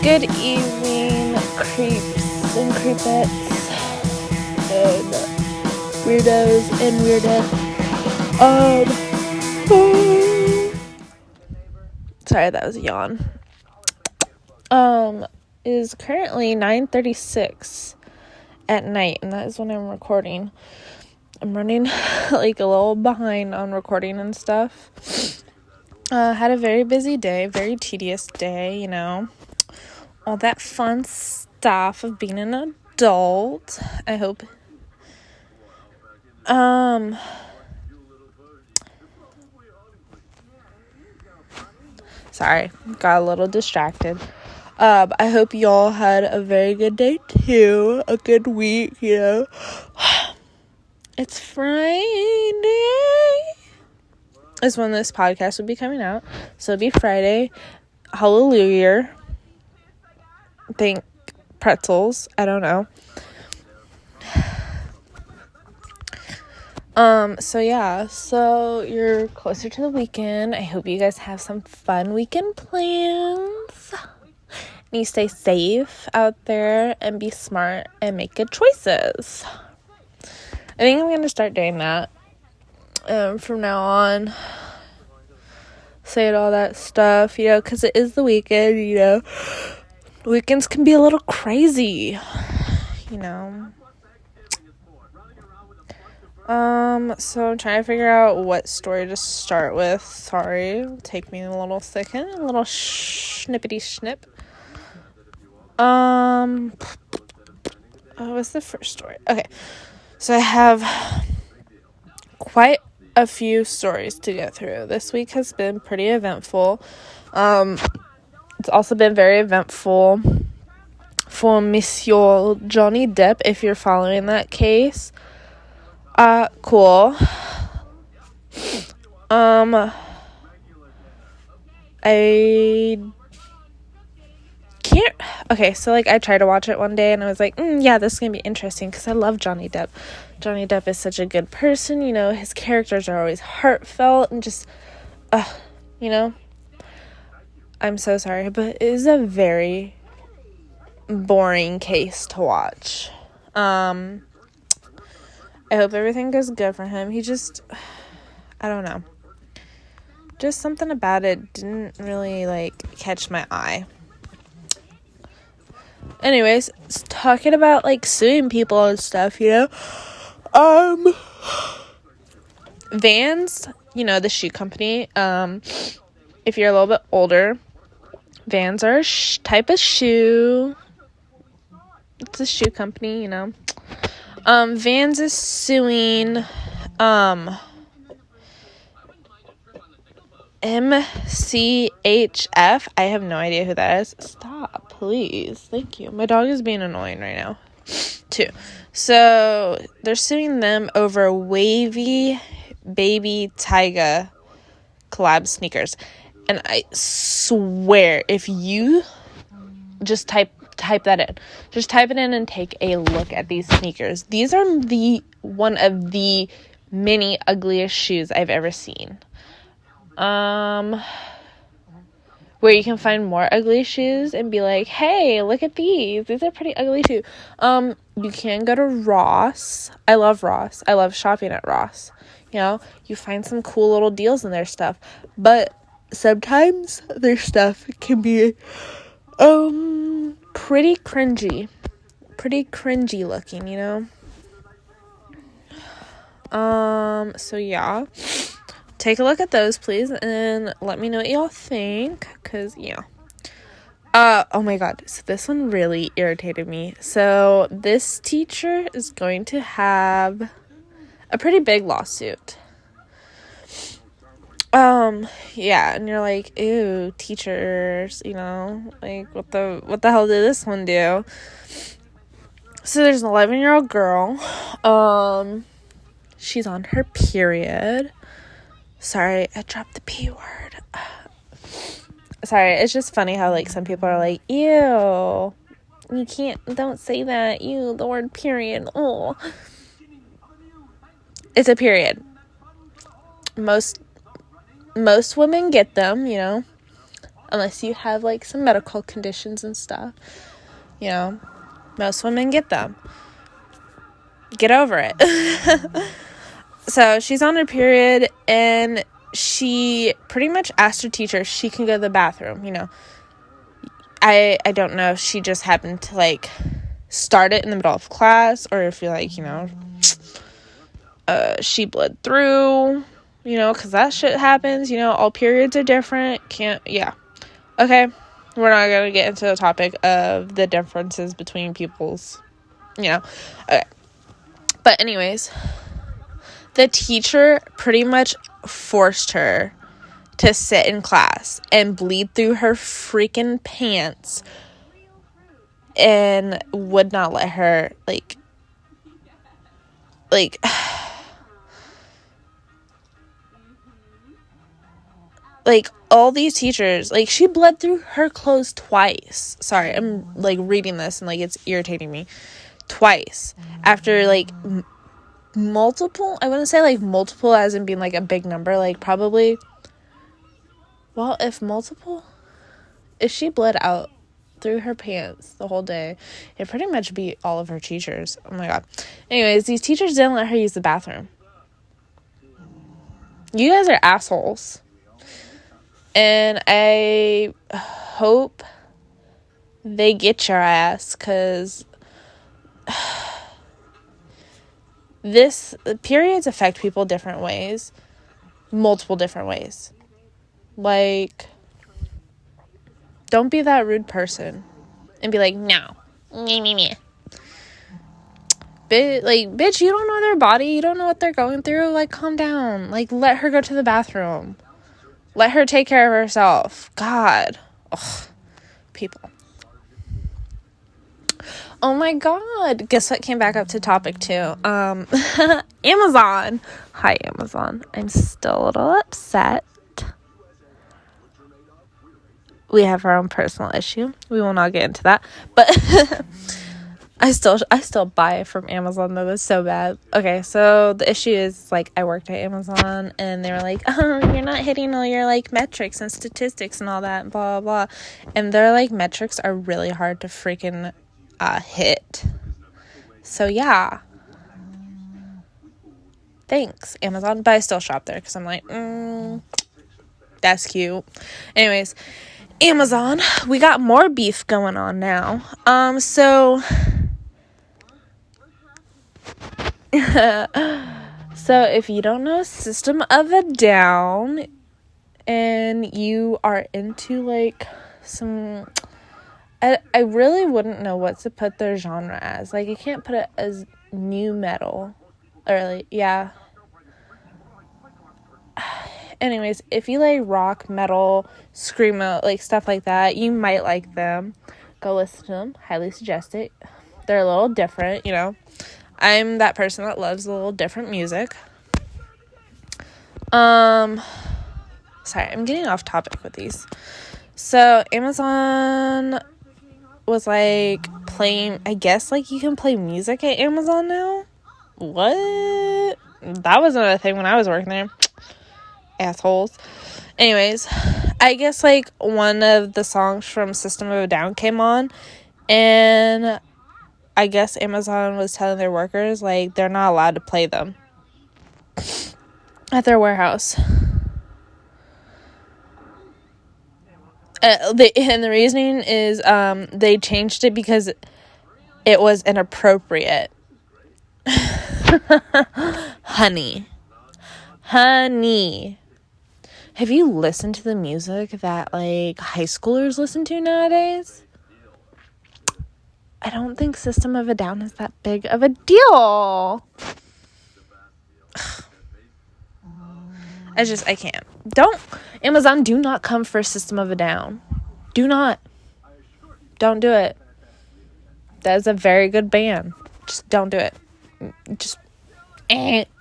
Good evening, creeps and creepettes and weirdos and weirdettes. Sorry, that was a yawn. It is currently 9:36 at night, and that is when I'm recording. I'm running like a little behind on recording and stuff. Had a very busy day, very tedious day, all that fun stuff of being an adult. I hope. Sorry, got a little distracted. I hope y'all had a very good day too, a good week, It's Friday. Is when this podcast will be coming out. So it'll be Friday. Hallelujah. Think pretzels. I don't know. So you're closer to the weekend. I hope you guys have some fun weekend plans. And you stay safe out there and be smart and make good choices. I think I'm going to start doing that from now on. Saying all that stuff, because it is the weekend, Weekends can be a little crazy, So I'm trying to figure out what story to start with. Sorry, take me a little second. A little snippety snip. What's the first story? Okay, so I have quite a few stories to get through. This week has been pretty eventful. It's also been very eventful for Monsieur Johnny Depp, if you're following that case. Cool. I can't. Okay, so I tried to watch it one day and I was like, yeah, this is gonna be interesting because I love Johnny Depp. Johnny Depp is such a good person, his characters are always heartfelt and just, I'm so sorry, but it is a very boring case to watch. I hope everything goes good for him. He just, I don't know. Just something about it didn't really, catch my eye. Anyways, talking about, suing people and stuff, Vans, the shoe company, if you're a little bit older, Vans are a type of shoe. It's a shoe company, Vans is suing, MCHF. I have no idea who that is. Stop, please. Thank you. My dog is being annoying right now, too. So, they're suing them over wavy baby Tyga collab sneakers. And I swear, if you just type that in. Just type it in and take a look at these sneakers. These are one of the many ugliest shoes I've ever seen. Where you can find more ugly shoes and be like, hey, look at these. These are pretty ugly too. You can go to Ross. I love Ross. I love shopping at Ross. You find some cool little deals in their stuff. But sometimes their stuff can be, pretty cringy looking, so yeah, take a look at those, please, and let me know what y'all think, because, oh my god, so this one really irritated me. So, this teacher is going to have a pretty big lawsuit. Yeah, and you're like, ew, teachers, what the hell did this one do? So there's an 11-year-old girl, she's on her period. Sorry, I dropped the P word. Sorry, it's just funny how, some people are like, ew, don't say that, ew, the word period, oh. It's a period. Most women get them, unless you have, like, some medical conditions and stuff. You know, most women get them. Get over it. So she's on her period, and she pretty much asked her teacher if she can go to the bathroom, you know. I don't know if she just happened to, like, start it in the middle of class, or if you're, like, you know, she bled through, you know, because that shit happens, you know, all periods are different, yeah. Okay, we're not going to get into the topic of the differences between people's, you know, okay. But anyways, the teacher pretty much forced her to sit in class and bleed through her freaking pants and would not let her, like, all these teachers, like, she bled through her clothes twice. Sorry, I'm, like, reading this and, like, it's irritating me. Twice. After, like, multiple, I wouldn't say, like, multiple as in being, like, a big number, like, probably, well, if she bled out through her pants the whole day, it pretty much beat all of her teachers. Oh my god. Anyways, these teachers didn't let her use the bathroom. You guys are assholes. And I hope they get your ass, because periods affect people different ways. Multiple different ways. Like, don't be that rude person and be like, no. Me. Bitch, you don't know their body. You don't know what they're going through. Like, calm down. Like, let her go to the bathroom. Let her take care of herself. God. Ugh. People. Oh my god. Guess what came back up to topic 2? Amazon. Hi, Amazon. I'm still a little upset. We have our own personal issue. We will not get into that. But I still buy from Amazon, though. That's so bad. Okay, so the issue is, like, I worked at Amazon, and they were like, oh, you're not hitting all your, like, metrics and statistics and all that, and blah, blah, blah. And their, like, metrics are really hard to freaking hit. So, yeah. Thanks, Amazon. But I still shop there, because I'm like, that's cute. Anyways, Amazon, we got more beef going on now. So if you don't know System of a Down and you are into, like, some, I really wouldn't know what to put their genre as. Like, I can't put it as new metal, or, like, yeah. Anyways, if you like rock, metal, screamo, like, stuff like that, you might like them. Go listen to them. Highly suggest it. They're a little different, you know. I'm that person that loves a little different music. Sorry, I'm getting off topic with these. So, Amazon was, like, playing, I guess, like, you can play music at Amazon now? What? That wasn't a thing when I was working there. Assholes. Anyways, I guess, like, one of the songs from System of a Down came on, and I guess Amazon was telling their workers, like, they're not allowed to play them at their warehouse. And the reasoning is they changed it because it was inappropriate. Honey. Have you listened to the music that, like, high schoolers listen to nowadays? I don't think System of a Down is that big of a deal. I can't. Amazon, do not come for System of a Down. Do not. Don't do it. That is a very good band. Just don't do it.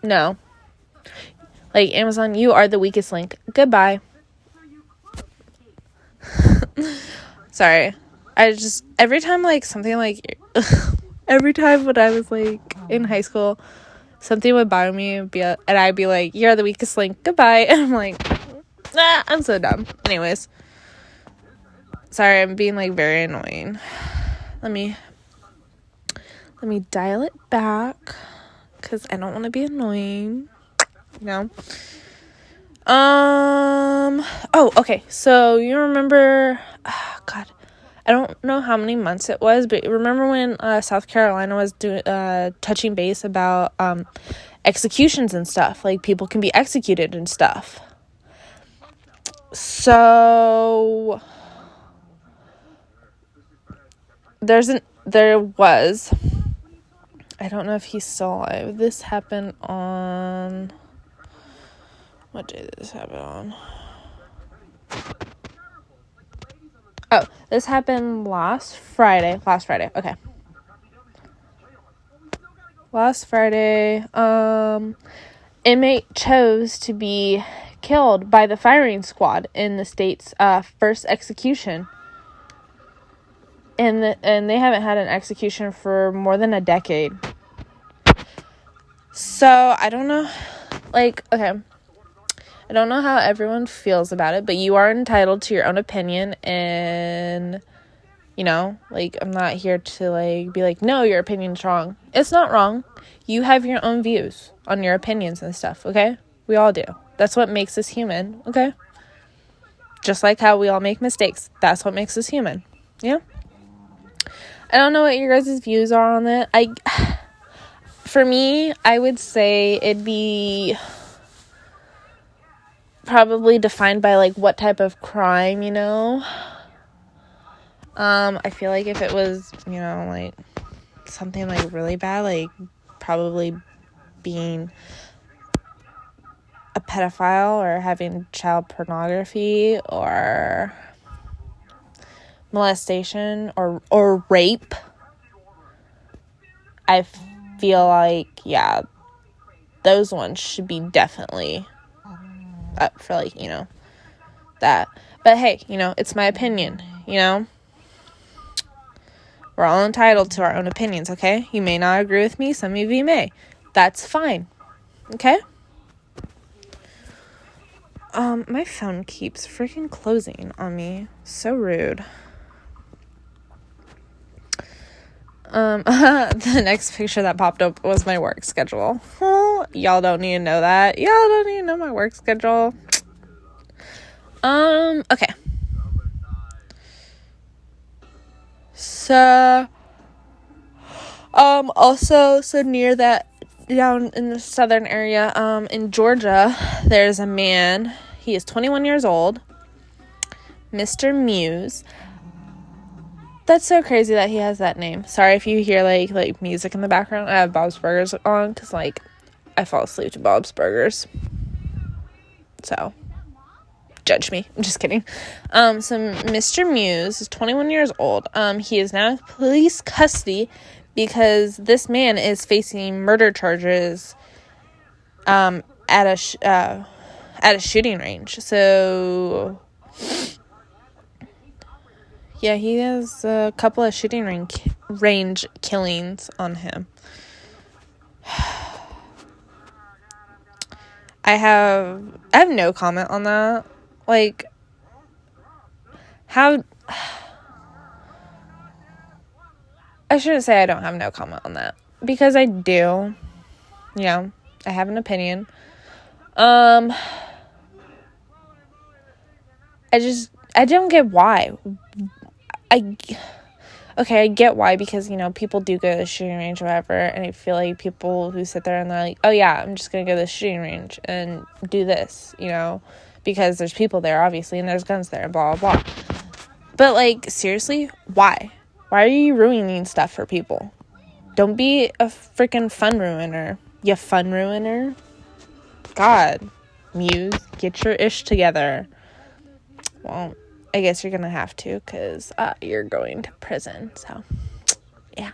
No. Like, Amazon, you are the weakest link. Goodbye. Sorry. Every time, like, something, like, every time when I was, like, in high school, something would bother me, and I'd be like, you're the weakest link. Goodbye. And I'm like, I'm so dumb. Anyways. Sorry, I'm being, like, very annoying. Let me dial it back, because I don't want to be annoying, you know? Oh, okay, so you remember, God, I don't know how many months it was, but remember when, South Carolina was touching base about, executions and stuff, like, people can be executed and stuff. So, there was, I don't know if he's still alive. This happened on, what day did this happen on? Oh, this happened last Friday. Okay. Last Friday, inmate chose to be killed by the firing squad in the state's first execution. And they haven't had an execution for more than a decade. So, I don't know, like, okay, I don't know how everyone feels about it, but you are entitled to your own opinion, and, you know, like, I'm not here to, like, be like, no, your opinion's wrong. It's not wrong. You have your own views on your opinions and stuff, okay? We all do. That's what makes us human, okay? Just like how we all make mistakes. That's what makes us human, yeah? I don't know what your guys' views are on it. For me, I would say it'd be probably defined by, like, what type of crime, you know? I feel like if it was, you know, like, something, like, really bad, like, probably being a pedophile or having child pornography or molestation or rape, I feel like, yeah, those ones should be definitely up for, like, you know, that. But hey, you know, it's my opinion, you know? We're all entitled to our own opinions, okay? You may not agree with me, some of you may. That's fine, okay? My phone keeps freaking closing on me. So rude. The next picture that popped up was my work schedule. Oh, y'all don't need to know that. Y'all don't need to know my work schedule. Okay. So, also, so near that, down in the southern area, in Georgia, there's a man. He is 21 years old. Mr. Muse. That's so crazy that he has that name. Sorry if you hear, like music in the background. I have Bob's Burgers on, because, like, I fall asleep to Bob's Burgers. So, judge me. I'm just kidding. So Mr. Muse is 21 years old. He is now in police custody because this man is facing murder charges at a shooting range. So, yeah, he has a couple of shooting range killings on him. I have no comment on that. Like, how... I shouldn't say I don't have no comment on that, because I do. You know, I have an opinion. I don't get why. I get why, because, you know, people do go to the shooting range or whatever, and I feel like people who sit there and they're like, oh yeah, I'm just gonna go to the shooting range and do this, you know, because there's people there, obviously, and there's guns there, blah, blah, blah. But, like, seriously, why? Why are you ruining stuff for people? Don't be a freaking fun ruiner, you fun ruiner. God, Muse, get your ish together. Well, I guess you're gonna have to, because you're going to prison, so, yeah.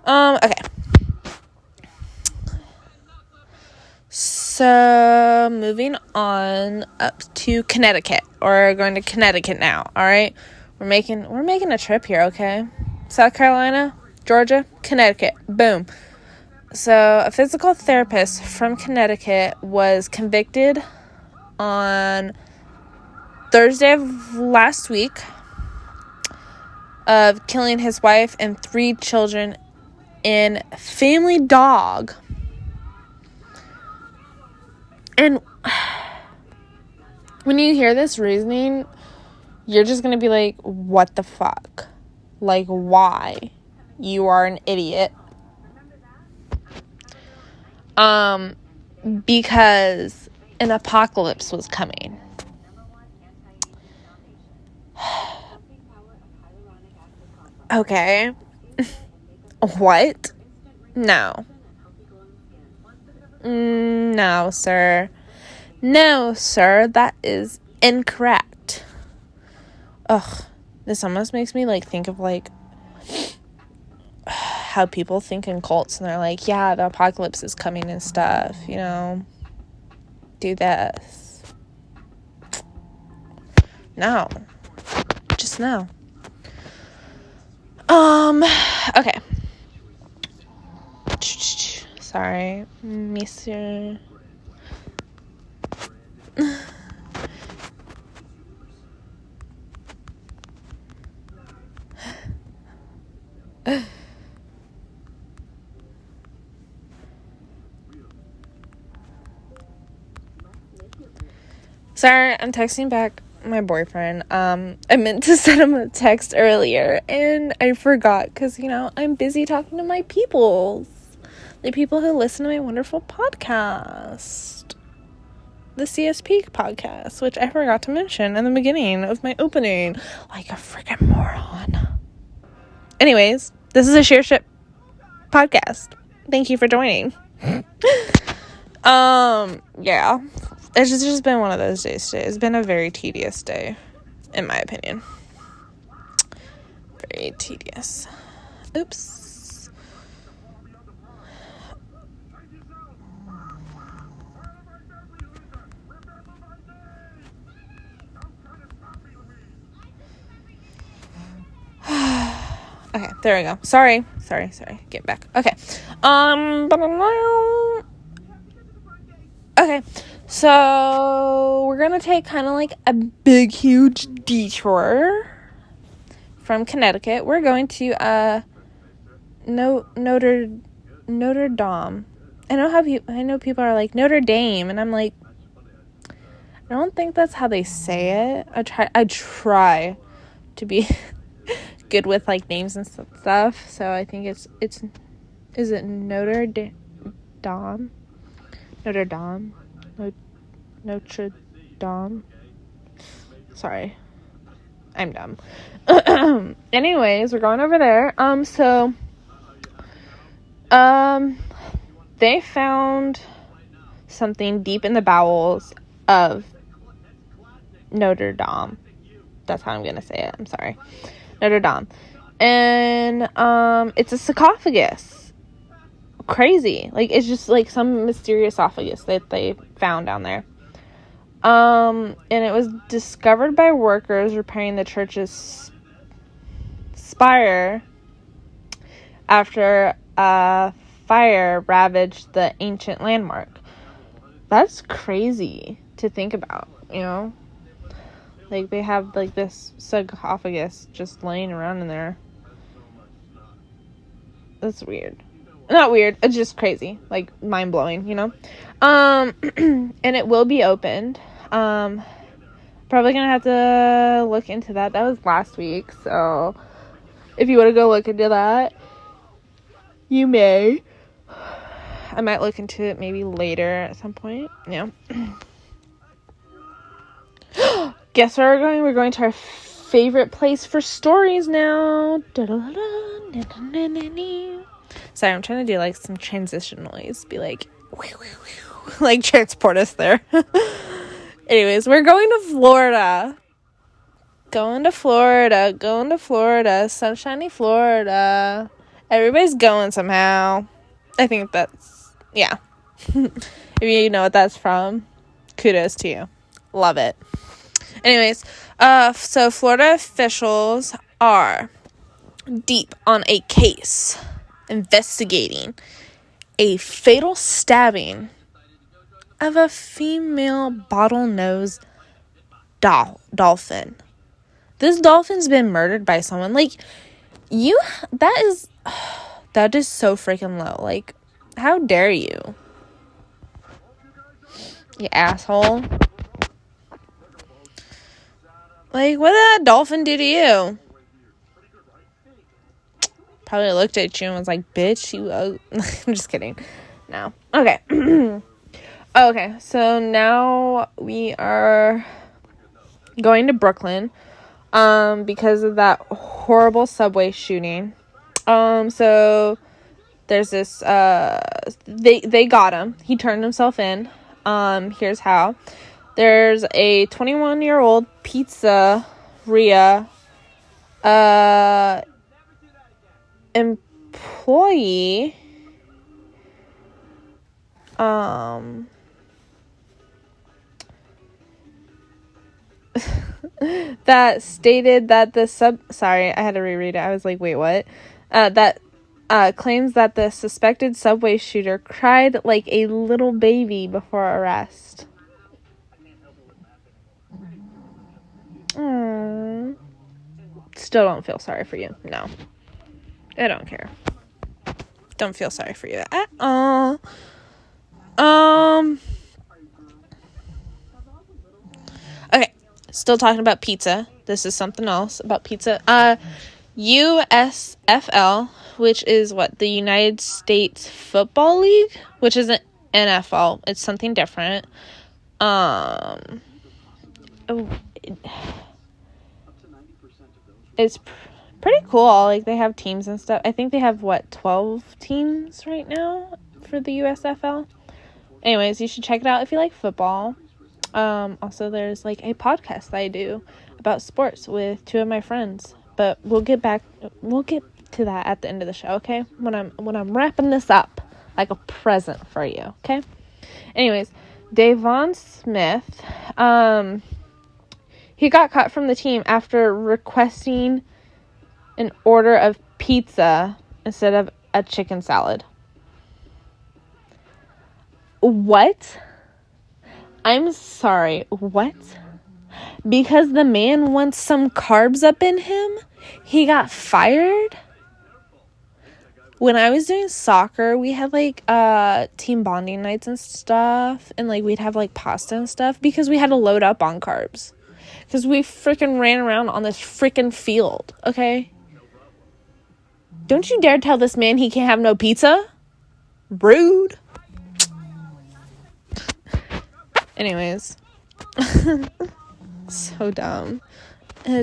Okay. So, moving on up to Connecticut. We're going to Connecticut now, alright? We're making a trip here, okay? South Carolina, Georgia, Connecticut, boom. So, a physical therapist from Connecticut was convicted on Thursday of last week of killing his wife and 3 children and family dog. And when you hear this reasoning, you're just going to be like, what the fuck? Like, why? You are an idiot. Because an apocalypse was coming. Okay. What? No. No, sir. No, sir. That is incorrect. Ugh. This almost makes me, like, think of, like, how people think in cults. And they're like, yeah, the apocalypse is coming and stuff. You know. Do this. No. Just no. Okay. Sorry, Mr. Sorry, I'm texting back my boyfriend. I meant to send him a text earlier, and I forgot, because, you know, I'm busy talking to my peoples. The people who listen to my wonderful podcast. The CSP podcast, which I forgot to mention in the beginning of my opening. Like a freaking moron. Anyways, this is a Share Ship podcast. Thank you for joining. Yeah. It's just been one of those days today. It's been a very tedious day, in my opinion. Very tedious. Oops. Okay, there we go. Sorry. Get back. Okay. Okay. So, we're gonna take kind of like a big, huge detour from Connecticut. We're going to, Notre Dame. I know people are like, Notre Dame, and I'm like, I don't think that's how they say it. I try to be good with, like, names and stuff, so I think is it Notre Dame? Notre Dame? Notre Dame? Sorry. I'm dumb. Anyways, we're going over there. They found something deep in the bowels of Notre Dame. That's how I'm gonna say it. I'm sorry. Notre Dame. And, it's a sarcophagus. Crazy. Like, it's just, like, some mysterious esophagus that they found down there. And it was discovered by workers repairing the church's spire after a fire ravaged the ancient landmark. That's crazy to think about, you know? Like, they have, like, this sarcophagus just laying around in there. That's weird. Not weird, it's just crazy. Like, mind-blowing, you know? And it will be opened. Probably gonna have to look into that. That was last week, so if you want to go look into that, you may. I might look into it maybe later at some point. Yeah. Guess where we're going? We're going to our favorite place for stories now. Sorry, I'm trying to do, like, some transition noise. Be like, like, transport us there. Anyways, we're going to Florida. Going to Florida. Sunshiny Florida. Everybody's going somehow. I think that's, yeah. If you know what that's from, kudos to you. Love it. Anyways, so Florida officials are deep on a case investigating a fatal stabbing of a female bottlenose dolphin. This dolphin's been murdered by someone. Like, that is so freaking low. Like, how dare you? You asshole. Like, what did that dolphin do to you? Probably looked at you and was like, bitch, you I'm just kidding. No. Okay. Okay, so now we are going to Brooklyn because of that horrible subway shooting. So there's this they got him. He turned himself in. Here's how. There's a 21-year-old pizzeria employee that stated that sorry, I had to reread it. I was like, wait, what? That claims that the suspected subway shooter cried like a little baby before arrest. Still don't feel sorry for you. No. I don't care. Don't feel sorry for you at all. Okay. Still talking about pizza. This is something else about pizza. USFL, which is what? The United States Football League? Which isn't NFL. It's something different. It's pretty cool. Like, they have teams and stuff. I think they have, 12 teams right now for the USFL? Anyways, you should check it out if you like football. Also, there's, a podcast that I do about sports with two of my friends. But we'll get to that at the end of the show, okay? When I'm wrapping this up like a present for you, okay? Anyways, Davon Smith, he got cut from the team after requesting an order of pizza instead of a chicken salad. What? I'm sorry, what? Because the man wants some carbs up in him, he got fired? When I was doing soccer, we had, team bonding nights and stuff, and, we'd have, pasta and stuff, because we had to load up on carbs. Because we freaking ran around on this freaking field, okay? Don't you dare tell this man he can't have no pizza. Rude. Anyways. So dumb.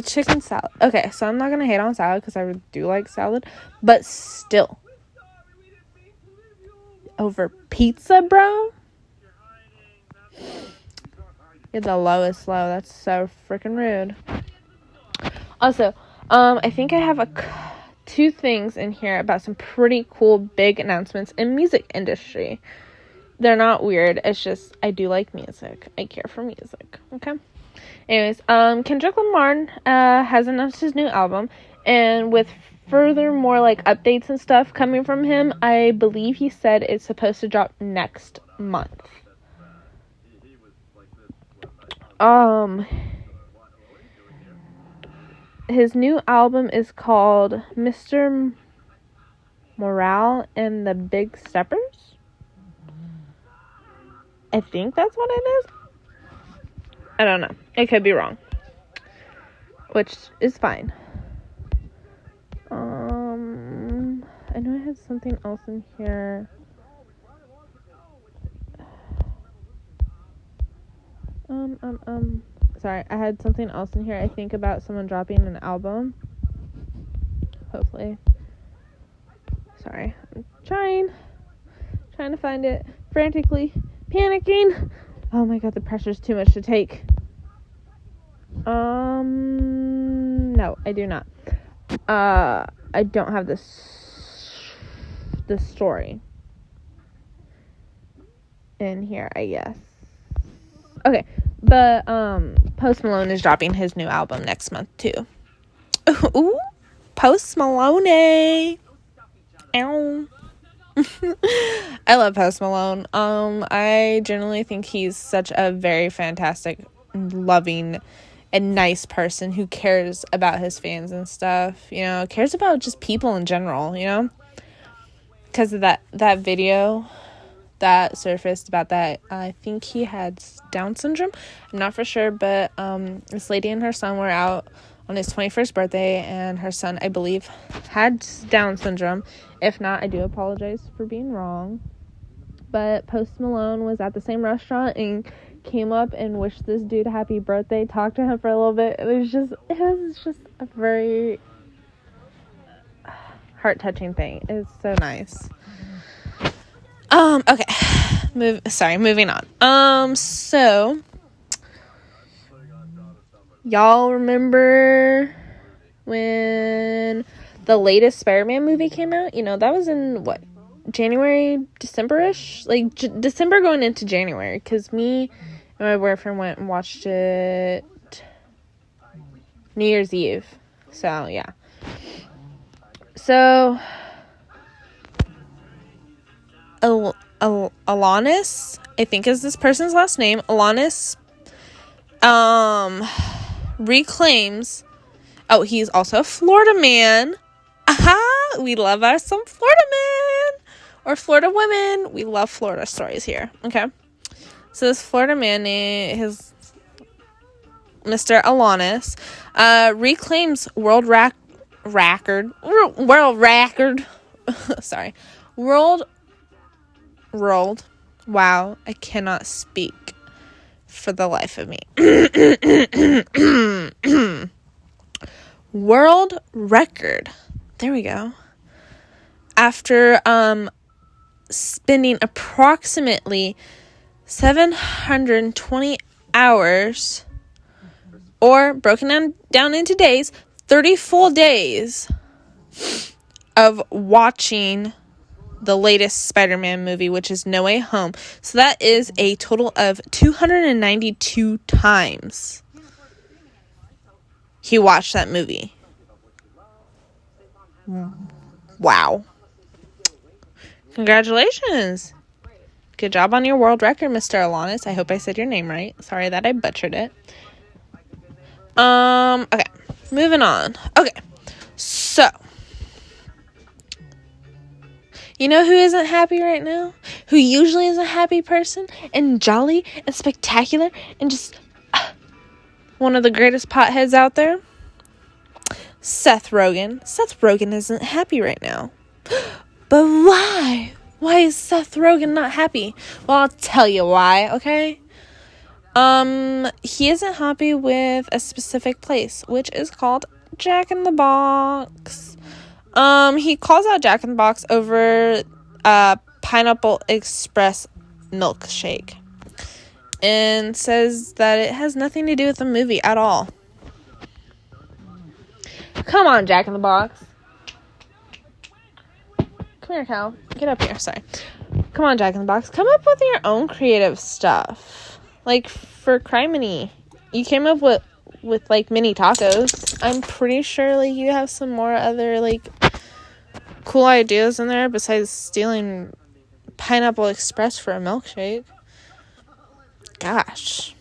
Chicken salad. Okay, so I'm not going to hate on salad because I do like salad. But still. Over pizza, bro? You're the lowest low. That's so freaking rude. Also, I think I have two things in here about some pretty cool big announcements in music industry. They're not weird. It's just I do like music. I care for music. Okay. Anyways, Kendrick Lamar has announced his new album, and with furthermore updates and stuff coming from him, I believe he said it's supposed to drop next month. His new album is called Mr. Morale and the Big Steppers. I think that's what it is. I don't know. I could be wrong. Which is fine. I know I had something else in here. Sorry, I had something else in here. I think about someone dropping an album. Hopefully. Sorry. I'm trying to find it. Frantically panicking. Oh my god, the pressure's too much to take. No, I do not. I don't have this story in here, I guess. Okay, but Post Malone is dropping his new album next month too. Ooh, Post Malone. Ow. I love Post Malone. I generally think he's such a very fantastic, loving a nice person who cares about his fans and stuff, you know, cares about just people in general, you know, because of that video that surfaced about that. I think he had Down syndrome. I'm not for sure, but this lady and her son were out on his 21st birthday, and her son, I believe, had Down syndrome. If not, I do apologize for being wrong. But Post Malone was at the same restaurant and came up and wished this dude happy birthday, talked to him for a little bit. It was just a very heart-touching thing. It's so nice. Okay. Moving on. So y'all remember when the latest Spider-Man movie came out? You know, that was in what? January, December-ish? Like, December going into January, because me and my boyfriend went and watched it New Year's Eve. So, yeah. So, Alanis, I think is this person's last name. Alanis, reclaims, he's also a Florida man. Aha! We love us some Florida men. Or Florida women. We love Florida stories here. Okay. So this Florida man, his Mr. Alanis, reclaims world record. Sorry. World. Wow. I cannot speak for the life of me. World record. There we go. After spending approximately 720 hours, or broken down into days, 30 full days of watching the latest Spider-Man movie, which is No Way Home. So that is a total of 292 times he watched that movie. Wow. Congratulations. Good job on your world record, Mr. Alanis. I hope I said your name right. Sorry that I butchered it. Okay. Moving on. Okay. So, you know who isn't happy right now? Who usually is a happy person and jolly and spectacular and just one of the greatest potheads out there? Seth Rogen. Seth Rogen isn't happy right now. But why? Why is Seth Rogen not happy? Well, I'll tell you why, okay? He isn't happy with a specific place, which is called Jack in the Box. He calls out Jack in the Box over Pineapple Express milkshake and says that it has nothing to do with the movie at all. Come on, Jack in the Box. Come here, Cal. Get up here. Sorry. Come on, Jack in the Box. Come up with your own creative stuff. Like, for criminy. You came up with like, mini tacos. I'm pretty sure, like, you have some more other, like, cool ideas in there besides stealing Pineapple Express for a milkshake. Gosh.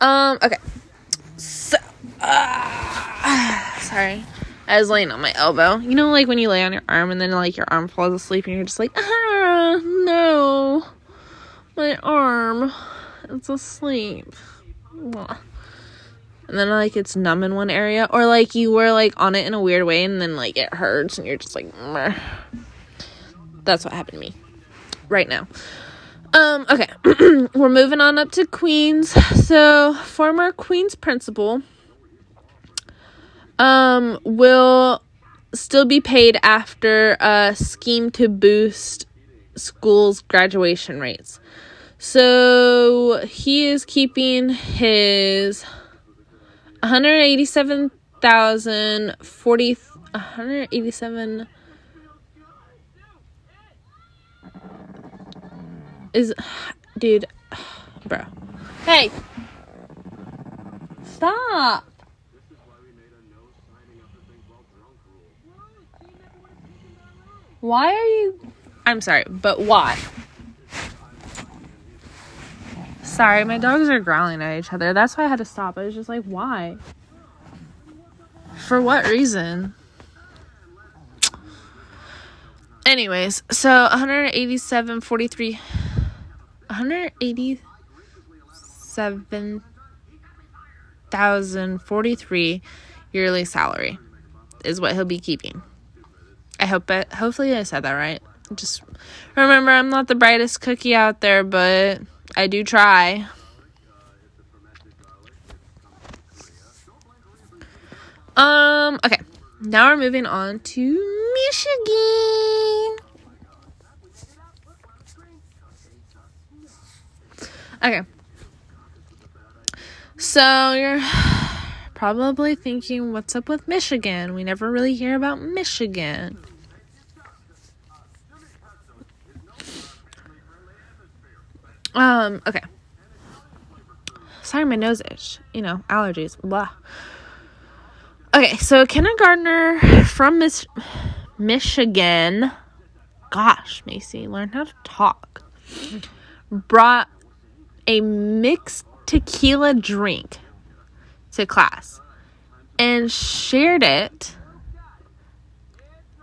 Okay. So, sorry. I was laying on my elbow. You know, like, when you lay on your arm and then, like, your arm falls asleep and you're just like, no. My arm. It's asleep. And then, like, it's numb in one area. Or, like, you were, like, on it in a weird way and then, like, it hurts and you're just like, meh. That's what happened to me. Right now. Okay. We're moving on up to Queens. So, former Queens principal will still be paid after a scheme to boost schools' graduation rates. So he is keeping his 187 is, dude, bro. Hey, stop. Why are you... I'm sorry, but why? Sorry, my dogs are growling at each other. That's why I had to stop. I was just like, why? For what reason? Anyways, so 187,043 yearly salary is what he'll be keeping. Hopefully I said that right. Just remember, I'm not the brightest cookie out there, but I do try. Okay. Now we're moving on to Michigan. Okay. So you're probably thinking, what's up with Michigan? We never really hear about Michigan. Okay. Sorry, my nose itch. Allergies. Blah. Okay, so a kindergartner from Michigan, gosh, Maisie, learn how to talk, brought a mixed tequila drink to class and shared it.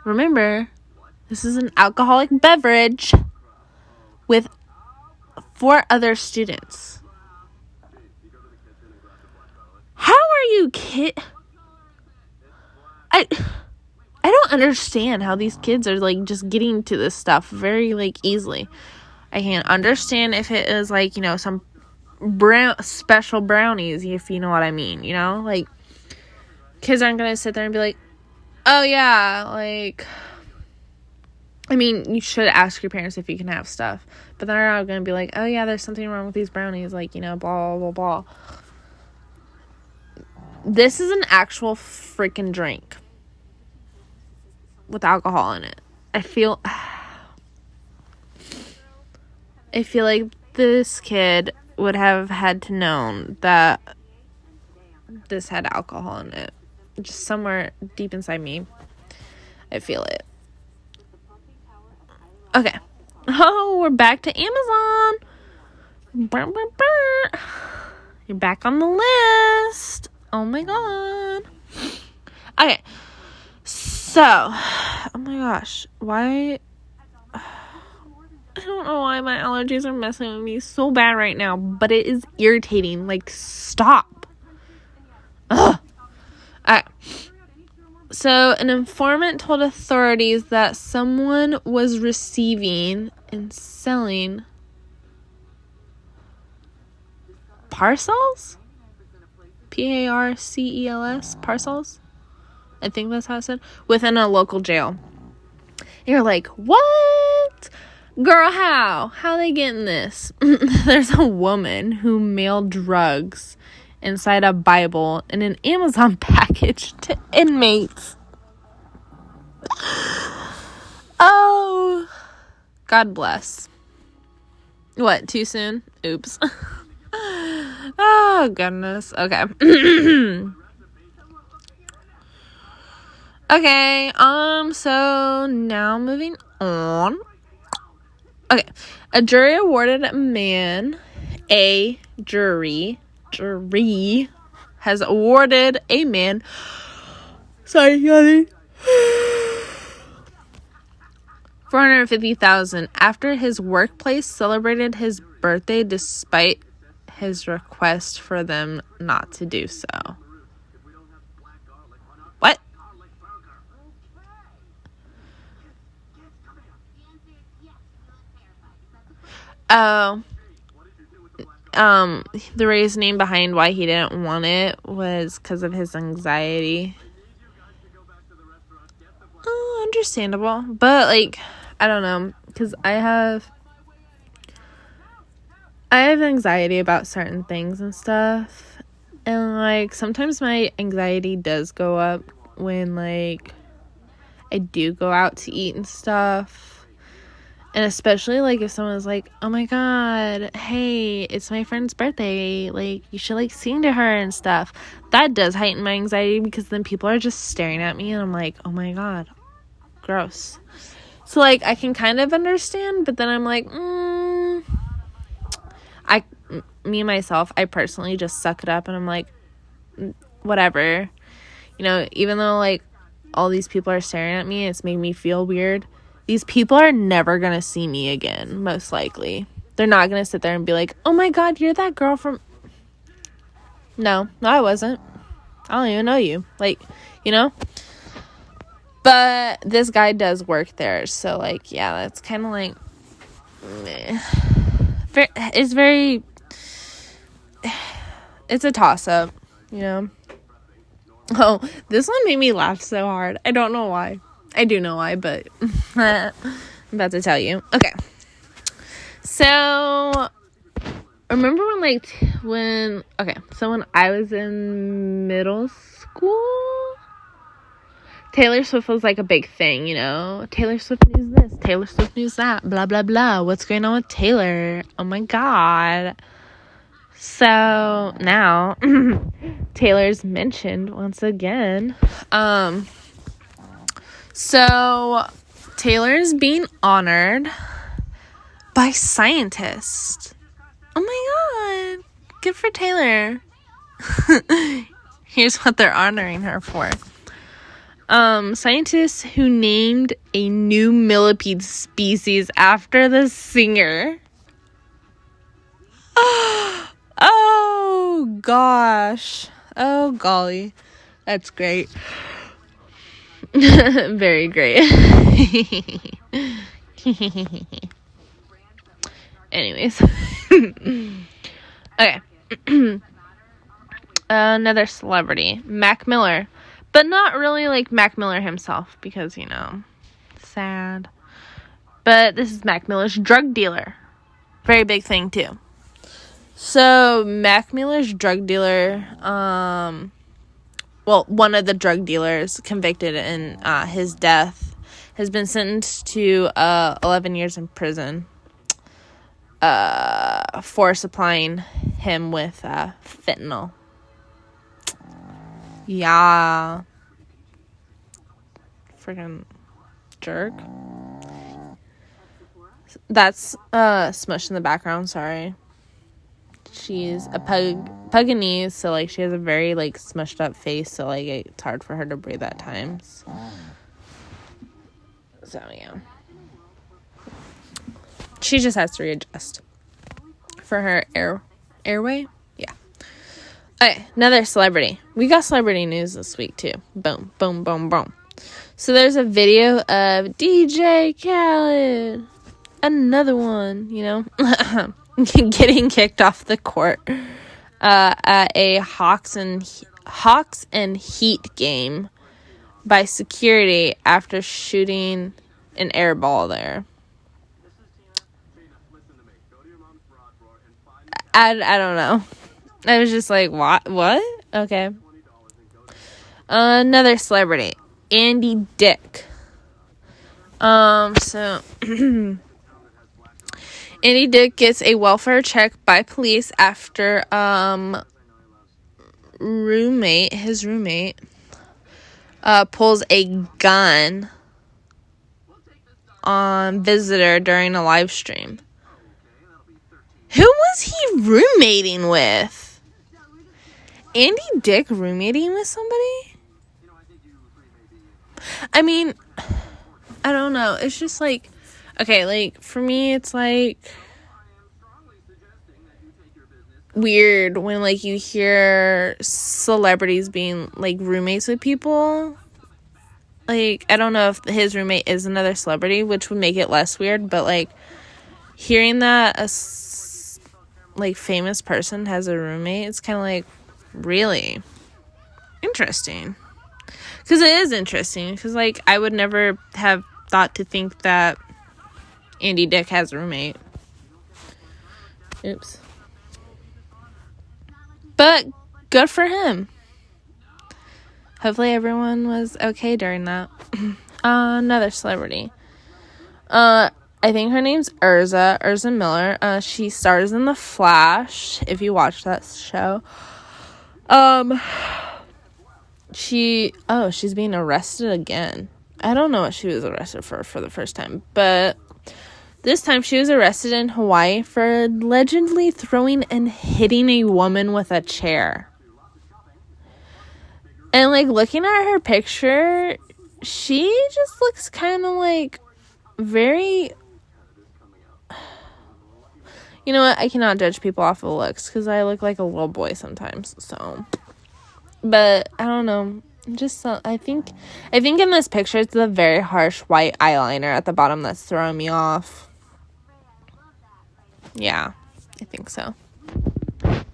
Remember, this is an alcoholic beverage with 4 other students. How are you I don't understand how these kids are, like, just getting to this stuff very, like, easily. I can't understand if it is, like, some special brownies, if you know what I mean, Like, kids aren't going to sit there and be like, oh, yeah, like, I mean, you should ask your parents if you can have stuff. But they're not going to be like, oh, yeah, there's something wrong with these brownies, like, blah, blah, blah. This is an actual freaking drink with alcohol in it. I feel like this kid would have had to known that this had alcohol in it. Just somewhere deep inside me, I feel it. Okay. Oh, we're back to Amazon. You're back on the list. Oh my god. Okay. So, oh my gosh, why, I don't know why my allergies are messing with me so bad right now, but it is irritating, like, stop. Ugh. Alright, so an informant told authorities that someone was receiving and selling parcels? Parcels? Parcels? I think that's how it said, within a local jail. You're like, what? Girl, how? How they getting this? There's a woman who mailed drugs inside a Bible in an Amazon package to inmates. Oh, God bless. What, too soon? Oops. Oh, goodness. Okay. Okay, so now moving on. Okay, a jury has awarded a man, sorry, yawning, $450,000 after his workplace celebrated his birthday despite his request for them not to do so. What? Oh, the reasoning behind why he didn't want it was because of his anxiety. Oh, understandable. But, like, I don't know, because I have anxiety about certain things and stuff, and, like, sometimes my anxiety does go up when, like, I do go out to eat and stuff. And especially, like, if someone's like, oh my god, hey, it's my friend's birthday, like, you should, like, sing to her and stuff. That does heighten my anxiety, because then people are just staring at me, and I'm like, oh my god, gross. So, like, I can kind of understand, but then I'm like, me, myself, I personally just suck it up and I'm like, whatever. You know, even though, like, all these people are staring at me, it's making me feel weird. These people are never going to see me again, most likely. They're not going to sit there and be like, oh my God, you're that girl from... No, I wasn't. I don't even know you. Like, you know? But this guy does work there. So, like, yeah, that's kind of like... meh. It's very... It's a toss-up, you know? Oh, this one made me laugh so hard. I don't know why. I do know why, but... I'm about to tell you. Okay. So... Remember when I was in middle school, Taylor Swift was, like, a big thing, you know? Taylor Swift news this, Taylor Swift news that, blah, blah, blah. What's going on with Taylor? Oh, my God. So, now, Taylor's mentioned once again. So, Taylor's being honored by scientists. Oh my God. Good for Taylor. Here's what they're honoring her for. Scientists who named a new millipede species after the singer. Oh, gosh. Oh, golly. That's great. Very great. Anyways. Okay. Another celebrity. Mac Miller. But not really like Mac Miller himself. Because, you know, sad. But this is Mac Miller's drug dealer. Very big thing, too. So, Mac Miller's drug dealer, one of the drug dealers convicted in his death has been sentenced to 11 years in prison for supplying him with fentanyl. Yeah. Freaking jerk. That's Smush in the background, sorry. She's a Puganese, so, like, she has a very, like, smushed up face, so, like, it's hard for her to breathe at times. So, yeah. She just has to readjust for her airway. Yeah. Okay, another celebrity. We got celebrity news this week, too. Boom, boom, boom, boom. So, there's a video of DJ Khaled. Another one, you know. Getting kicked off the court at a Hawks and Heat game by security after shooting an air ball there. I don't know. I was just like, what? Okay. Another celebrity, Andy Dick. So Andy Dick gets a welfare check by police after his roommate pulls a gun on visitor during a live stream. Who was he roommating with? Andy Dick roommating with somebody? I mean, I don't know. It's just like, okay, like, for me, it's like weird when, like, you hear celebrities being, like, roommates with people. Like, I don't know if his roommate is another celebrity, which would make it less weird, but, like, hearing that a, like, famous person has a roommate, it's kind of like, really interesting. Because it is interesting, because, like, I would never have thought to think that Andy Dick has a roommate. Oops. But good for him. Hopefully everyone was okay during that. Another celebrity. I think her name's Urza Miller. She stars in The Flash, if you watch that show. She's being arrested again. I don't know what she was arrested for the first time, but This time she was arrested in Hawaii for allegedly throwing and hitting a woman with a chair. And, like, looking at her picture, she just looks kind of, like, very... You know what? I cannot judge people off of looks because I look like a little boy sometimes, so... But, I don't know. Just, I think in this picture, it's the very harsh white eyeliner at the bottom that's throwing me off. Yeah, I think so.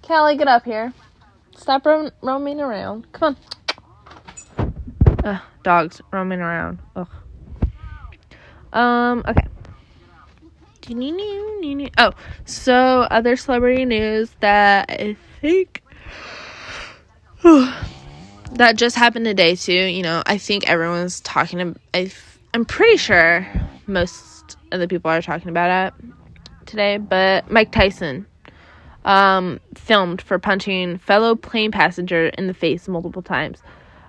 Callie, get up here. Stop roaming around. Come on. Dogs roaming around. Ugh. Okay. Oh, so other celebrity news that I think that just happened today too. You know, I think everyone's talking. I'm pretty sure most of the people are talking about it today. But Mike Tyson filmed for punching fellow plane passenger in the face multiple times.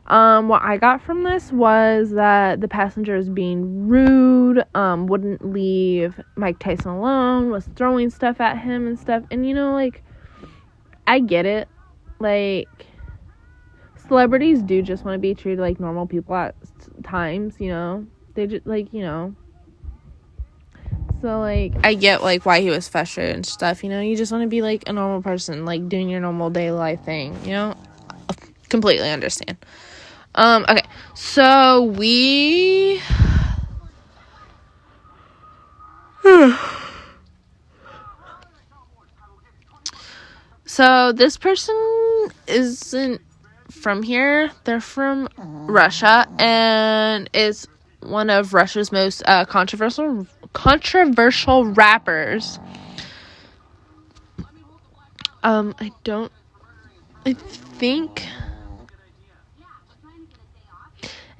What I got from this was that the passenger was being rude, wouldn't leave Mike Tyson alone, was throwing stuff at him and stuff. And, you know, like, I get it. Like, celebrities do just want to be treated like normal people at times, you know. They just, like, you know. So, like, I get, like, why he was frustrated and stuff, you know. You just want to be, like, a normal person, like, doing your normal daily life thing, you know. Completely understand. Okay, so we... So, this person isn't from here. They're from Russia, and is one of Russia's most controversial rappers. I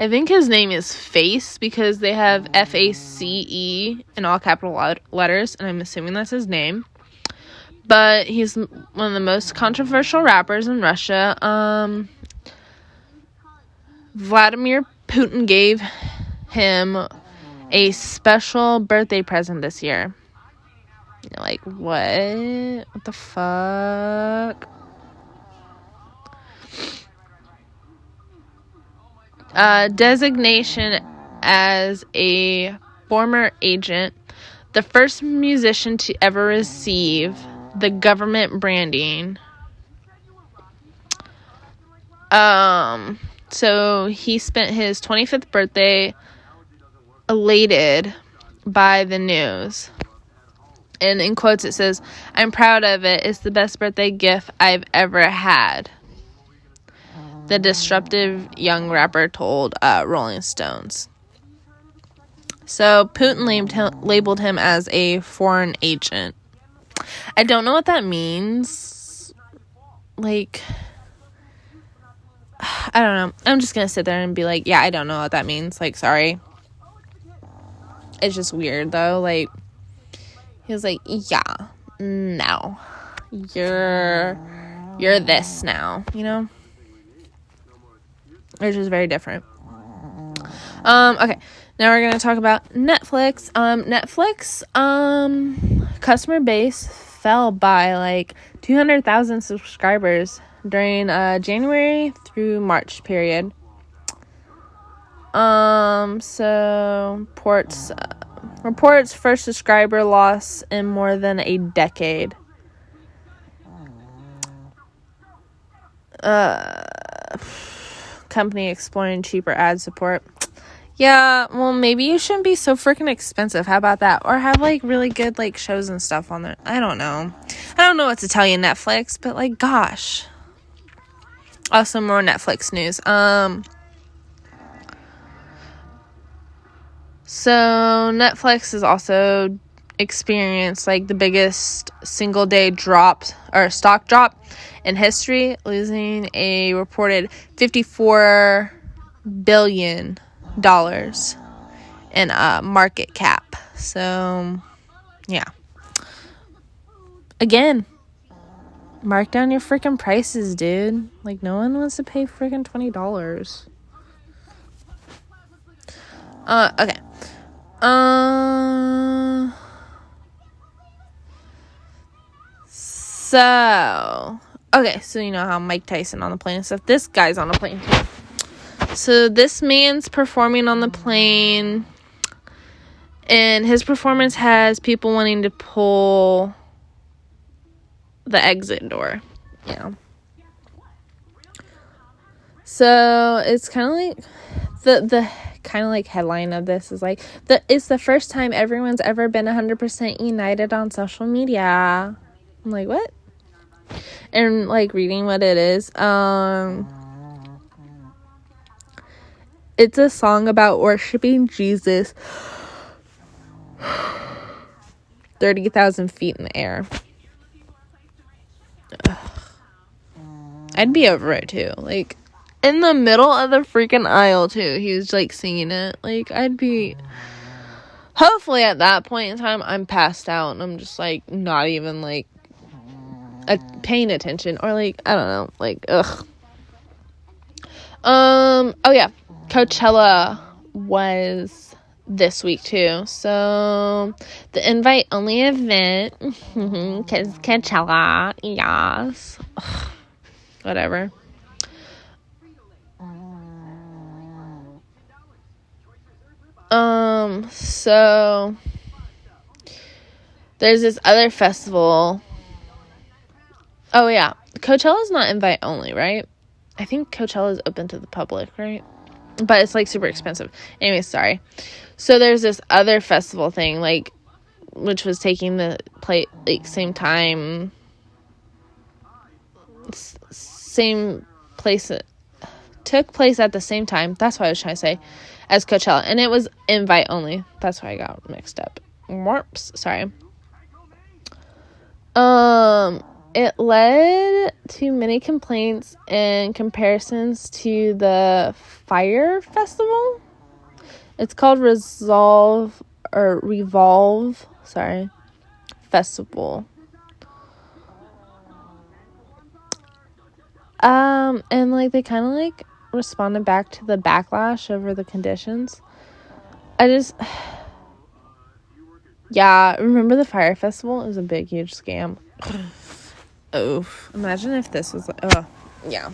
think his name is Face because they have FACE in all capital letters, and I'm assuming that's his name. But he's one of the most controversial rappers in Russia. Vladimir Putin gave him a special birthday present this year. You're like, what? What the fuck? Designation as a former agent, the first musician to ever receive the government branding. So he spent his 25th birthday elated by the news. And in quotes it says, "I'm proud of it. It's the best birthday gift I've ever had," the disruptive young rapper told Rolling Stones. So Putin labeled him as a foreign agent. I don't know what that means. Like, I don't know. I'm just going to sit there and be like, yeah, I don't know what that means. Like, sorry. It's just weird, though. Like, he was like, yeah, no. You're this now, you know? Which is very different. Okay. Now we're going to talk about Netflix. Netflix, customer base fell by, like, 200,000 subscribers during January through March period. So reports first subscriber loss in more than a decade. Company exploring cheaper ad support. Yeah, well, maybe you shouldn't be so freaking expensive. How about that? Or have, like, really good, like, shows and stuff on there. I don't know. I don't know what to tell you, Netflix, but, like, gosh. Also, more Netflix news. So, Netflix has also experienced, like, the biggest single-day stock drop in history, losing a reported $54 billion in market cap. So, yeah. Again, mark down your freaking prices, dude. Like, no one wants to pay freaking $20. Okay. So, okay, so you know how Mike Tyson on the plane and stuff. This guy's on a plane too. So this man's performing on the plane, and his performance has people wanting to pull the exit door, you know. So it's kind of like the kind of like headline of this is like it's the first time everyone's ever been 100% united on social media. I'm like, what? And like reading what it is, it's a song about worshiping Jesus 30,000 feet in the air. Ugh. I'd be over it too. Like, in the middle of the freaking aisle too, he was like singing it. Like, I'd be, hopefully at that point in time I'm passed out and I'm just like not even like paying attention, or like, I don't know, like, ugh. Oh yeah, Coachella was this week too, so the invite only event, because Coachella, yes. Ugh, whatever. So there's this other festival. Oh yeah, Coachella's not invite only, right? I think Coachella is open to the public, right? But it's like super expensive. Anyway, sorry. So there's this other festival thing, like, which was taking the place like same time, same place. Took place at the same time. That's what I was trying to say, as Coachella, and it was invite only. That's why I got mixed up. Whoops, sorry. It led to many complaints and comparisons to the Fire Festival. It's called Revolve Festival. And like they kind of like responded back to the backlash over the conditions. Yeah, remember the Fire Festival? It was a big, huge scam. Oh, imagine if this was like, yeah.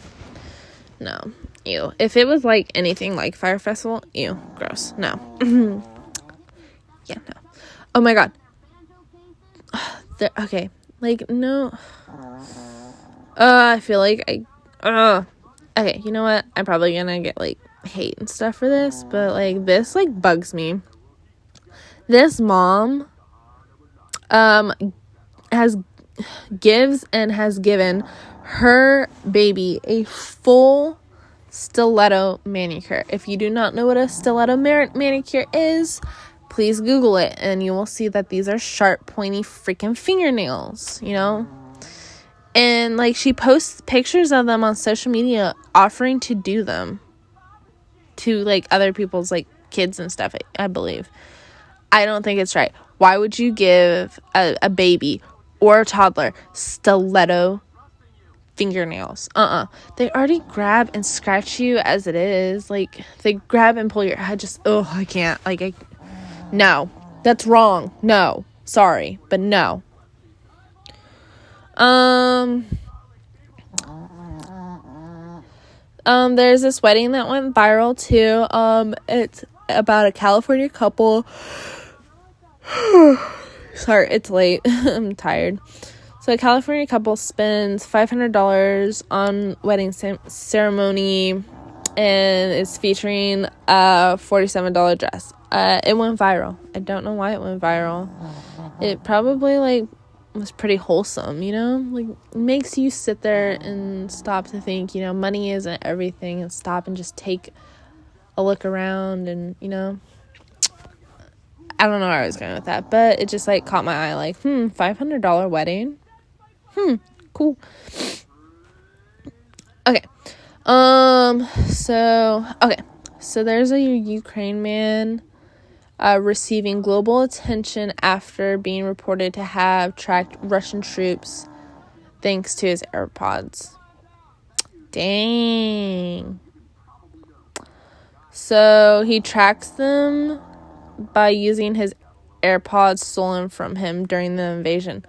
No, ew. If it was like anything like Fire Festival, ew, gross. No. Yeah, no. Oh my god. Okay, like, no. I feel like okay, you know what? I'm probably gonna get like hate and stuff for this, but like this like bugs me. This mom has given her baby a full stiletto manicure. If you do not know what a stiletto manicure is, please Google it and you will see that these are sharp, pointy freaking fingernails, you know? And like she posts pictures of them on social media offering to do them to like other people's like kids and stuff, I believe. I don't think it's right. Why would you give a baby or a toddler stiletto fingernails? They already grab and scratch you as it is. Like, they grab and pull your head. I can't. Like, no. That's wrong. No. Sorry. But no. There's this wedding that went viral, too. It's about a California couple. Sorry, it's late. I'm tired. So a California couple spends $500 on wedding ceremony, and it's featuring a $47 dress. It went viral. I don't know why it went viral. It probably like was pretty wholesome, you know? Like, it makes you sit there and stop to think, you know, money isn't everything, and stop and just take a look around and, you know. I don't know where I was going with that, but it just, like, caught my eye, like, $500 wedding? Cool. Okay. So there's a Ukraine man receiving global attention after being reported to have tracked Russian troops thanks to his AirPods. Dang. So he tracks them by using his AirPods stolen from him during the invasion.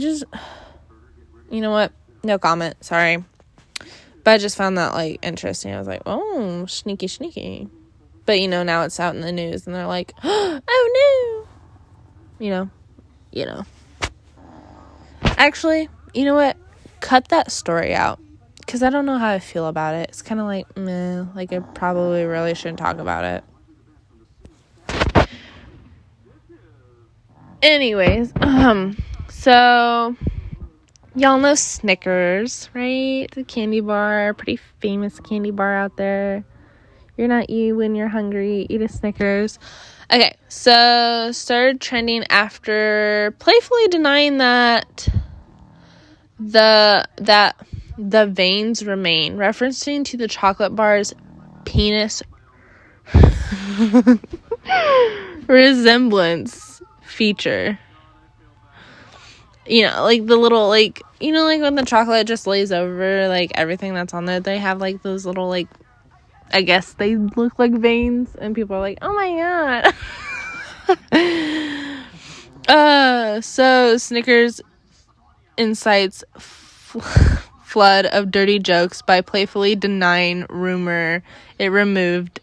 you know what? No comment. Sorry. But I just found that, like, interesting. I was like, oh, sneaky. But, you know, now it's out in the news, and they're like, oh, no. You know. Actually, you know what? Cut that story out. Because I don't know how I feel about it. It's kind of like, meh. Like, I probably really shouldn't talk about it. Anyways, so... y'all know Snickers, right? The candy bar, pretty famous candy bar out there. You're not you when you're hungry. Eat a Snickers. Okay, so started trending after playfully denying that the veins remain, referencing to the chocolate bar's penis resemblance feature. You know, like the little, like, you know, like when the chocolate just lays over, like, everything that's on there, they have, like, those little, like, I guess they look like veins, and people are like, oh my god. So Snickers incites flood of dirty jokes by playfully denying rumor it removed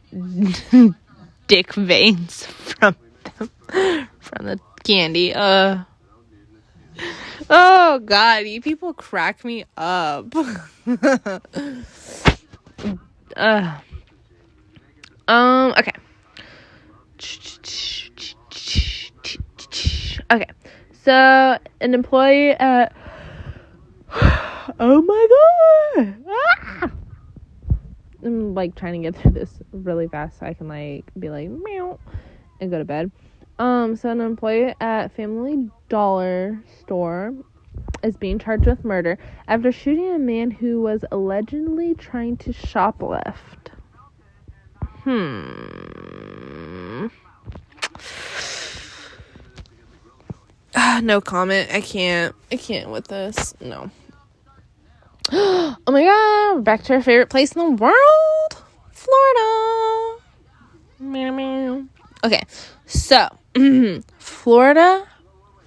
dick veins from the candy. Oh god, you people crack me up. Okay. Okay. So an employee at oh my god. I'm like trying to get through this really fast so I can like be like meow and go to bed. So an employee at Family Dollar store is being charged with murder after shooting a man who was allegedly trying to shoplift. No comment. I can't with this. No. Oh my god, we're back to our favorite place in the world. Florida. Meow, meow. Okay, so Florida,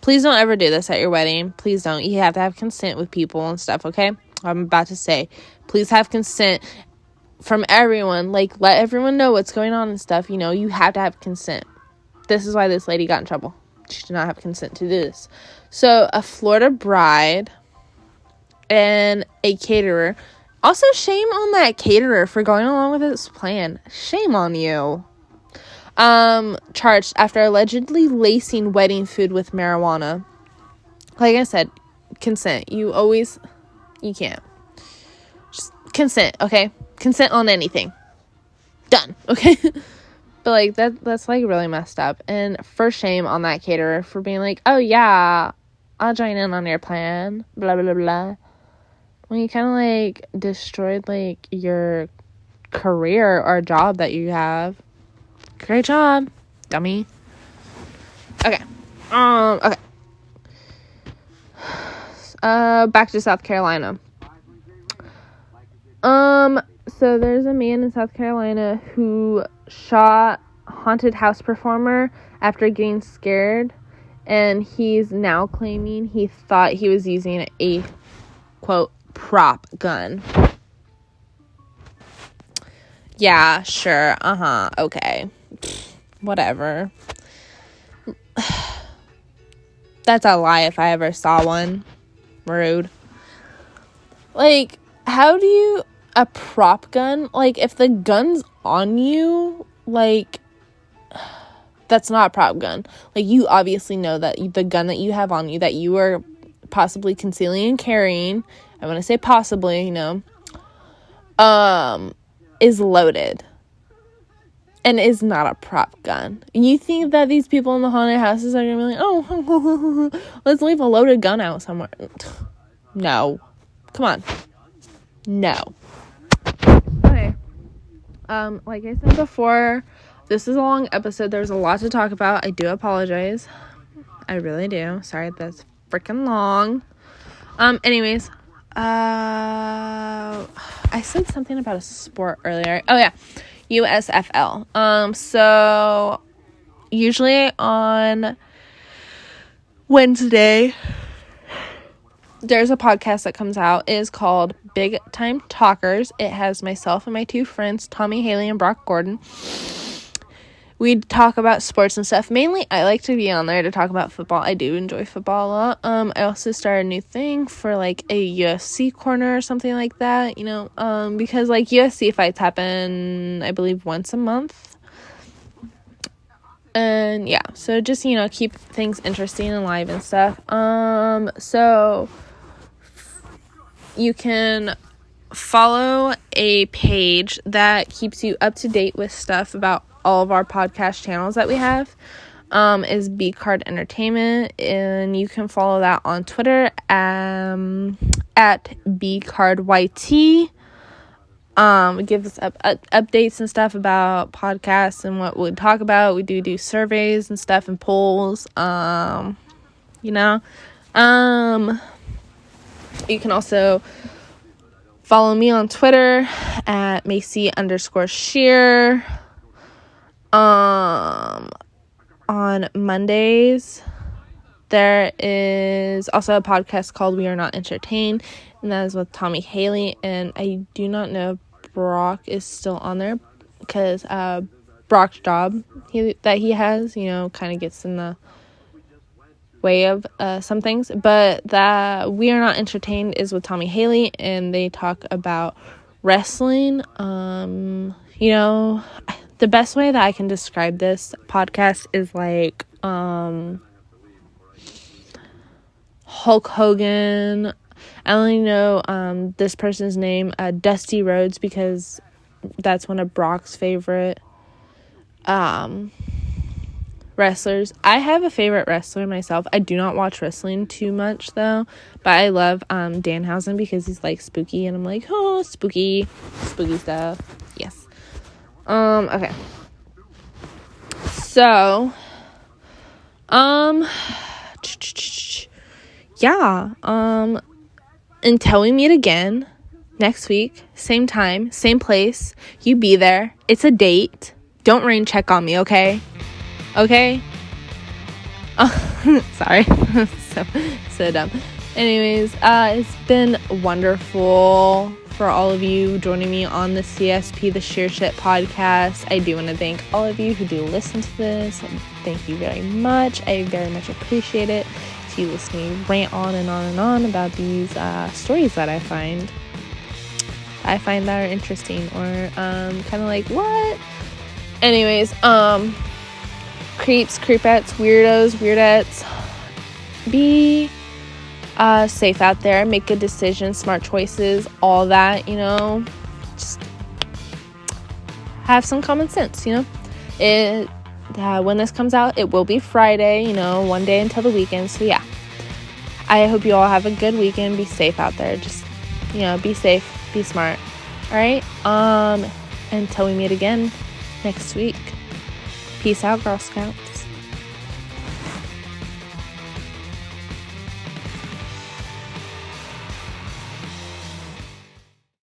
please don't ever do this at your wedding. Please don't. You have to have consent with people and stuff, okay? I'm about to say, please have consent from everyone. Like, let everyone know what's going on and stuff. You know, you have to have consent. This is why this lady got in trouble. She did not have consent to do this. So, a Florida bride and a caterer. Also, shame on that caterer for going along with this plan. Shame on you. Charged after allegedly lacing wedding food with marijuana. Like I said, consent. You can't. Just consent, okay? Consent on anything. Done, okay? But, like, that's, like, really messed up. And for shame on that caterer for being like, oh, yeah, I'll join in on your plan. Blah, blah, blah, blah. When you kind of, like, destroyed, like, your career or job that you have. Great job, dummy. Okay. Okay. Back to South Carolina. So there's a man in South Carolina who shot haunted house performer after getting scared, and he's now claiming he thought he was using a, quote, prop gun. Yeah, sure, okay. Whatever. That's a lie if I ever saw one. Rude. Like, how do you... a prop gun? Like, if the gun's on you, like, that's not a prop gun. Like, you obviously know that the gun that you have on you, that you are possibly concealing and carrying, I want to say possibly, you know, is loaded. And is not a prop gun. You think that these people in the haunted houses are going to be like, oh, let's leave a loaded gun out somewhere. No. Come on. No. Okay. Like I said before, this is a long episode. There's a lot to talk about. I do apologize. I really do. Sorry, that's freaking long. Anyways, I said something about a sport earlier. Oh, yeah. USFL. So usually on Wednesday, there's a podcast that comes out. It is called Big Time Talkers. It has myself and my two friends, Tommy Haley and Brock Gordon. We talk about sports and stuff. Mainly, I like to be on there to talk about football. I do enjoy football a lot. I also started a new thing for, like, a UFC corner or something like that, you know, because, like, UFC fights happen, I believe, once a month. And, yeah, so just, you know, keep things interesting and live and stuff. So you can follow a page that keeps you up to date with stuff about all of our podcast channels that we have, is B Card Entertainment, and you can follow that on Twitter, at BCardYT. It gives us updates and stuff about podcasts and what we talk about. We do surveys and stuff and polls, you know. You can also follow me on Twitter at Maisie_Czirr. On Mondays, there is also a podcast called We Are Not Entertained, and that is with Tommy Haley, and I do not know if Brock is still on there, because Brock's job that he has, you know, kind of gets in the way of some things, but that We Are Not Entertained is with Tommy Haley, and they talk about wrestling. You know, the best way that I can describe this podcast is like Hulk Hogan. I only know this person's name, Dusty Rhodes, because that's one of Brock's favorite wrestlers. I have a favorite wrestler myself. I do not watch wrestling too much though, but I love Danhausen because he's like spooky, and I'm like, oh, spooky stuff. Yes. Okay. So, yeah, until we meet again next week, same time, same place, you be there. It's a date. Don't rain check on me, okay? Okay? Oh, sorry. so dumb. Anyways, it's been wonderful for all of you joining me on the CSP, the Sheer Shit podcast. I do want to thank all of you who do listen to this. Thank you very much. I very much appreciate it. To you listening rant on and on and on about these stories that I find that are interesting, or kind of like, what? Anyways, creeps, creepettes, weirdos, weirdettes, be safe out there, make good decisions, smart choices, all that, you know, just have some common sense, you know. When this comes out, it will be Friday, you know, one day until the weekend, so yeah, I hope you all have a good weekend. Be safe out there, just, you know, be safe, be smart. All right, until we meet again next week, peace out, Girl Scouts.